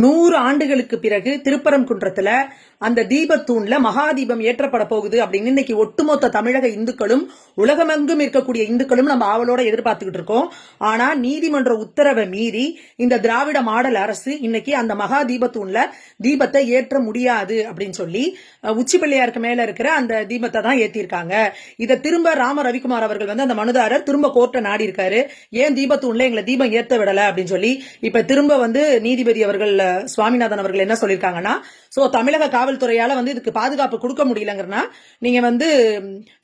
100 ஆண்டுகளுக்கு பிறகு திருப்பரங்குன்றத்துல அந்த தீபத்தூண்ல மகாதீபம் ஏற்றப்பட போகுது அப்படின்னு இன்னைக்கு ஒட்டுமொத்த தமிழக இந்துக்களும் உலகமெங்கும் இருக்கக்கூடிய இந்துக்களும் நம்ம ஆவலோட எதிர்பார்த்துக்கிட்டு இருக்கோம். ஆனா நீதிமன்ற உத்தரவை மீறி இந்த திராவிட மாடல் அரசு இன்னைக்கு அந்த மகா தீபத்தூண்ல தீபத்தை ஏற்ற முடியாது அப்படின்னு சொல்லி உச்சி பிள்ளையாருக்கு மேல இருக்கிற அந்த தீபத்தை தான் ஏத்திருக்காங்க. இதை திரும்ப ராம ரவிக்குமார் அவர்கள் அந்த மனுதாரர் திரும்ப கோர்ட்டை நாடி இருக்காரு. ஏன் தீபத்தூண்ல எங்களை தீபம் ஏத்த விடல அப்படின்னு சொல்லி இப்ப திரும்ப நீதிபதி அவர்கள் சுவாமிநாதன் அவர்கள் என்ன சொல்லிருக்காங்கன்னா, சோ தமிழக காவல்துறையால இதுக்கு பாதுகாப்பு கொடுக்க முடியலங்கிறனா நீங்க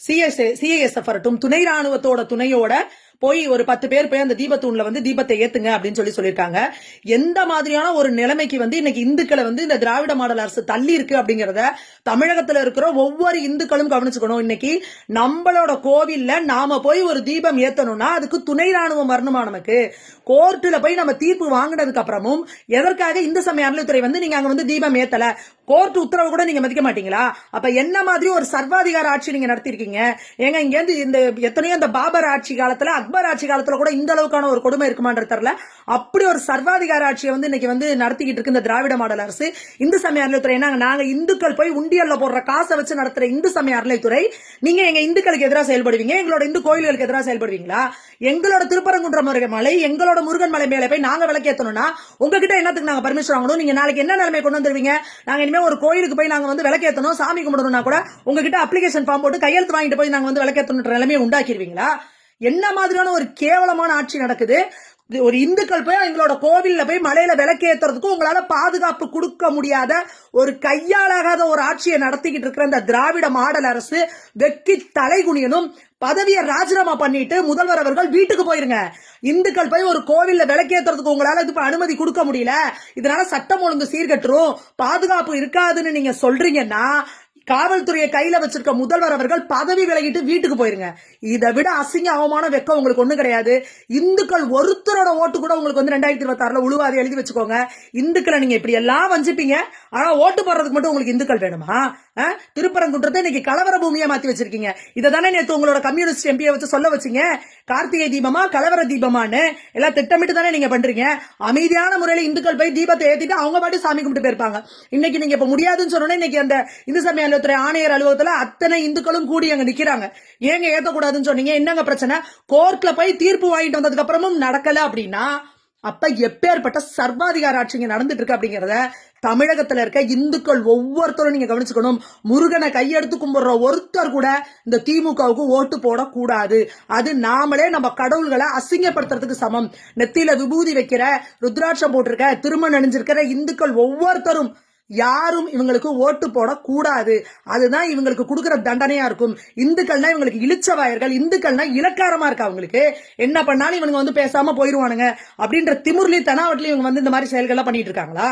சிஐஎஸ்எஃப் வரட்டும், துணை ராணுவத்தோட துணையோட போய் ஒரு 10 பேர் போய் அந்த தீபத்தூண்ல தீபத்தை ஏத்துங்க அப்படின்னு சொல்லியிருக்காங்க. எந்த மாதிரியான ஒரு நிலைமைக்கு இன்னைக்கு இந்துக்களை இந்த திராவிட மாடல் அரசு தள்ளி இருக்கு அப்படிங்கறத தமிழகத்துல இருக்கிற ஒவ்வொரு இந்துக்களும் கவனிச்சுக்கணும். இன்னைக்கு நம்மளோட கோவில்ல நாம போய் ஒரு தீபம் ஏத்தணும்னா அதுக்கு துணை ராணுவம் வரணுமா? நமக்கு கோர்ட்டுல போய் நம்ம தீர்ப்பு வாங்கினதுக்கு அப்புறமும் எதற்காக இந்து சமய அறநிலையத்துறை நீங்க அங்க தீபம் ஏத்தல, கோர்ட் உத்தரவு கூட நீங்க மதிக்க மாட்டீங்களா? அப்ப என்ன மாதிரி ஒரு சர்வாதிகார ஆட்சி நீங்க நடத்திருக்கீங்க? ஏங்க இங்க இந்த எத்தனையோ இந்த பாபர் ஆட்சி காலத்துல, அக்பர் ஆட்சி காலத்துல கூட இந்த அளவுக்கான ஒரு கொடுமை இருக்குமான்ற தெரியல. அப்படி ஒரு சர்வாதிகார ஆட்சியை இன்னைக்கு நடத்திக்கிட்டு இருக்கு இந்த திராவிட மாடல் அரசு. இந்து சமய அறநிலையத்துறை நாங்க இந்துக்கள் போய் உண்டியல்ல போடுற காசை வச்சு நடத்துற இந்து சமய அறநிலையத்துறை, நீங்க எங்க இந்துக்களுக்கு எதிராக செயல்படுவீங்க, எங்களோட இந்து கோயில்களுக்கு எதிராக செயல்படுவீங்களா? எங்களோட திருப்பரங்குன்றம் மலை, எங்களோட முருகன் மலை மேல போய் நாங்க விளக்கேத்தணும்னா உங்ககிட்ட என்னத்துக்கு நாங்க பர்மிஷன் வாங்கணும்? நீங்க நாளைக்கு என்ன நிலைமை கொண்டு வந்துருவீங்க? நாங்க இனிமே ஒரு கோயிலுக்கு போய் நாங்க விளக்கேத்தணும், சாமி கும்பிடணும்னா கூட உங்ககிட்ட அப்ளிகேஷன் ஃபார்ம் போட்டு கையெழுத்து வாங்கிட்டு போய் நாங்க விளக்கேத்தணுன்ற நிலைமையை உண்டாக்கிடுவீங்களா? என்ன மாதிரியான ஒரு கேவலமான ஆட்சி நடக்குது? ஒரு இந்துக்கள் போய் எங்களோட கோவில்ல போய் மலையில விளக்கேத்துறதுக்கு உங்களால பாதுகாப்பு கொடுக்க முடியாத ஒரு கையாளாகாத ஒரு ஆட்சியை நடத்திக்கிட்டு இருக்கிற இந்த திராவிட மாடல் அரசு வெக்கி தலைகுனியனும். பதவியை ராஜினாமா பண்ணிட்டு முதல்வர் அவர்கள் வீட்டுக்கு போயிருங்க. இந்துக்கள் போய் ஒரு கோவில்ல விளக்கேத்துறதுக்கு உங்களால அனுமதி கொடுக்க முடியல, இதனால சட்டம் ஒழுங்கு சீர்கட்டுரும், பாதுகாப்பு இருக்காதுன்னு நீங்க சொல்றீங்கன்னா காவல்துறையை கையில வச்சிருக்க முதல்வர் அவர்கள் பதவி விலகிட்டு வீட்டுக்கு போயிருங்க. இதை விட அசிங்க அவமான வெக்கம் உங்களுக்கு ஒண்ணு கிடையாது. இந்துக்கள் ஒருத்தரோட ஓட்டு கூட உங்களுக்கு 2026 உழுவாது, எழுதி வச்சுக்கோங்க. இந்துக்களை நீங்க இப்படி எல்லாம் வஞ்சிப்பீங்க, ஆனா ஓட்டு போடுறதுக்கு மட்டும் உங்களுக்கு இந்துக்கள் வேணுமா? திருப்பரங்குன்றத்தை இன்னைக்கு கலவர பூமியா மாத்தி வச்சிருக்கீங்க. இதை தானே நேற்று உங்களோட கம்யூனிஸ்ட் எம்பியை வச்சு சொல்ல வச்சீங்க, கார்த்திகை தீபமா கலவர தீபமான்னு எல்லாம் திட்டமிட்டு தானே நீங்க பண்றீங்க. அமைதியான முறையில இந்துக்கள் போய் தீபத்தை ஏத்திட்டு அவங்க பாட்டு சாமி கும்பிட்டு போயிருப்பாங்க. இன்னைக்கு நீங்க இப்ப முடியாதுன்னு சொன்னோன்னே இன்னைக்கு அந்த இந்து சமய அறநிலையத்துறை ஆணையர் அலுவலகத்துல அத்தனை இந்துக்களும் கூடி அங்க நிக்கிறாங்க. ஏங்க ஏத்தக்கூடாதுன்னு சொன்னீங்க? என்னங்க பிரச்சனை? கோர்ட்ல போய் தீர்ப்பு வாங்கிட்டு வந்ததுக்கு அப்புறமும் நடக்கல அப்படின்னா அப்ப எப்பேற்பட்ட சர்வாதிகார ஆட்சிங்க நடந்துட்டு இருக்கு அப்படிங்கறத தமிழகத்துல இருக்க இந்துக்கள் ஒவ்வொருத்தரும் நீங்க கவனிச்சுக்கணும். முருகனை கையெடுத்து கும்பிடுற ஒருத்தர் கூட இந்த திமுகவுக்கு ஓட்டு போடக்கூடாது. அது நாமளே நம்ம கடவுள்களை அசிங்கப்படுத்துறதுக்கு சமம். நெத்தியில விபூதி வைக்கிற, ருத்ராட்சம் போட்டிருக்க, திருமணம் அணிஞ்சிருக்கிற இந்துக்கள் ஒவ்வொருத்தரும் யாரும் இவங்களுக்கு ஓட்டு போடக்கூடாது. அதுதான் இவங்களுக்கு கொடுக்கிற தண்டனையா இருக்கும். இந்துக்கள்னா இவங்களுக்கு இழிச்சவாயர்கள், இந்துக்கள்னா இலக்காரமா இருக்கா அவங்களுக்கு. என்ன பண்ணாலும் இவங்க பேசாம போயிருவானுங்க அப்படின்ற திமுர்லி தனாவட்டில இவங்க இந்த மாதிரி செயல்கள்லாம் பண்ணிட்டு இருக்காங்களா?